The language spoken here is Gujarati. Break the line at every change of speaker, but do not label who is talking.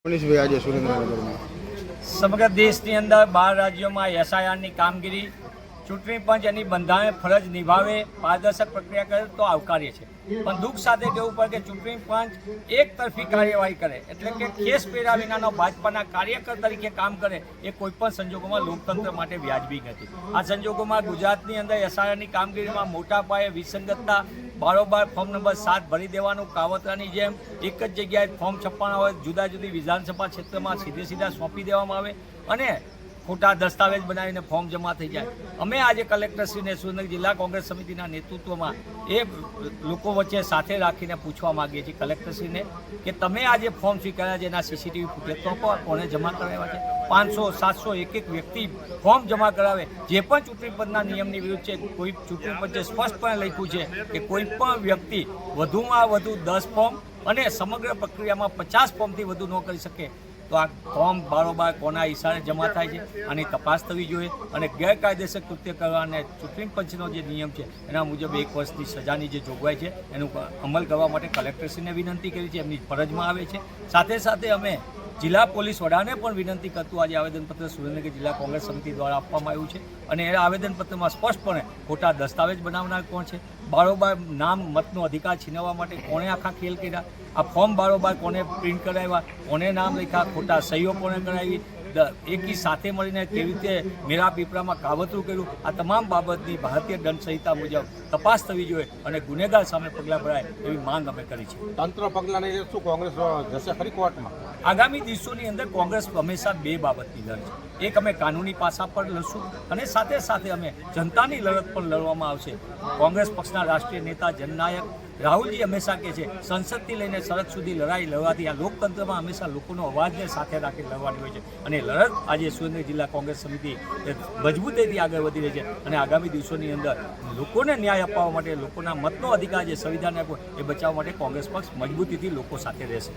મનીષભાઈ આજે સુરેન્દ્રનગરમાં
સમગ્ર દેશની અંદર 12 રાજ્યોમાં એસઆઈઆરની કામગીરી ચૂંટણી પંચ એની બંધારણ ફરજ નિભાવે પારદર્શક પ્રક્રિયા કરે તો આવકાર્ય છે, પણ દુઃખ સાથે કહેવું પડે કે ચૂંટણી પંચ એક તરફી કાર્યવાહી કરે એટલે કે કેસ પહેર્યા વિનાનો ભાજપાના કાર્યકર તરીકે કામ કરે એ કોઈપણ સંજોગોમાં લોકતંત્ર માટે વ્યાજબી નથી। આ સંજોગોમાં ગુજરાતની અંદર એસઆઈઆરની કામગીરીમાં મોટા પાયે વિસંગતતા બારોબાર ફોર્મ નંબર 7 ભરી દેવાનું કાવતરાની જેમ એક જ જગ્યાએ ફોર્મ છપાણા હોય જુદા જુદી વિધાનસભા ક્ષેત્રમાં સીધે સોંપી દેવામાં આવે અને ખોટા દસ્તાવેજ બનાવીને ફોર્મ જમા થઈ જાય। અમે આજે કલેક્ટરશ્રીને સુરેન્દ્રનગર જિલ્લા કોંગ્રેસ સમિતિના નેતૃત્વમાં એ લોકો વચ્ચે સાથે રાખીને પૂછવા માગીએ છીએ કલેક્ટરશ્રીને કે તમે આજે ફોર્મ સ્વીકાર્યા છે એના સીસીટીવી ફૂટેજ તો આપો, કોણે જમા કરાવ્યા છે। 500 700 એક વ્યક્તિ ફોર્મ જમા કરાવે જે પણ ચૂંટણી પંચના નિયમની વિરુદ્ધ છે। કોઈ ચૂંટણી પંચે સ્પષ્ટપણે લખ્યું છે કે કોઈ પણ વ્યક્તિ વધુમાં વધુ 10 ફોર્મ અને સમગ્ર પ્રક્રિયામાં 50 ફોર્મથી વધુ ન કરી શકે। તો આ ફોર્મ બારોબાર કોના ઇશારે જમા થાય છે આની તપાસ થવી જોઈએ અને ગેરકાયદેસર કૃત્ય કરવા અને ચૂંટણી પંચનો જે નિયમ છે એના મુજબ 1 વર્ષની સજાની જે જોગવાઈ છે એનું અમલ કરવા માટે કલેક્ટરશ્રીને વિનંતી કરી છે, એમની ફરજમાં આવે છે। સાથે સાથે અમે જિલ્લા પોલીસ વડાને પણ વિનંતી કરતું આજે આવેદનપત્ર સુરેન્દ્રનગર જિલ્લા કોંગ્રેસ સમિતિ દ્વારા આપવામાં આવ્યું છે અને એ આવેદનપત્રમાં સ્પષ્ટપણે ખોટા દસ્તાવેજ બનાવનાર કોણ છે, બારોબાર નામ મતનો અધિકાર છીનવવા માટે કોણે આખા ખેલ કર્યા, આ ફોર્મ બારોબાર કોને પ્રિન્ટ કરાવ્યા, કોને નામ લખ્યા, ખોટા સહીઓ કોને કરાવી, એકી સાથે મળીને કેવી રીતે મેરા પીપળામાં કાવતરું કર્યું, આ તમામ બાબતની ભારતીય દંડ સંહિતા મુજબ તપાસ થવી જોઈએ અને ગુનેગાર સામે પગલાં ભરાય એવી માંગ અમે કરી છે।
તંત્ર પગલાં નહીં શું કોંગ્રેસ જશે ખરી કોર્ટમાં?
આગામી દિવસોની અંદર કોંગ્રેસ હંમેશા બે બાબતની લડશે, એક અમે કાનૂની પાસા પર લડશું અને સાથે સાથે અમે જનતાની લડત પણ લડવામાં આવશે। કોંગ્રેસ પક્ષના રાષ્ટ્રીય નેતા જનનાયક રાહુલજી હંમેશા કહે છે સંસદથી લઈને સરહદ સુધી લડાઈ લડવાથી આ લોકતંત્રમાં હંમેશા લોકોનો અવાજને સાથે રાખી લડવાની હોય છે અને લડત આજે સુરેન્દ્રનગર જિલ્લા કોંગ્રેસ સમિતિ મજબૂતીથી આગળ વધી રહી છે અને આગામી દિવસોની અંદર લોકોને ન્યાય અપાવવા માટે લોકોના મતનો અધિકાર જે સંવિધાને આપ્યો એ બચાવવા માટે કોંગ્રેસ પક્ષ મજબૂતીથી લોકો સાથે રહેશે।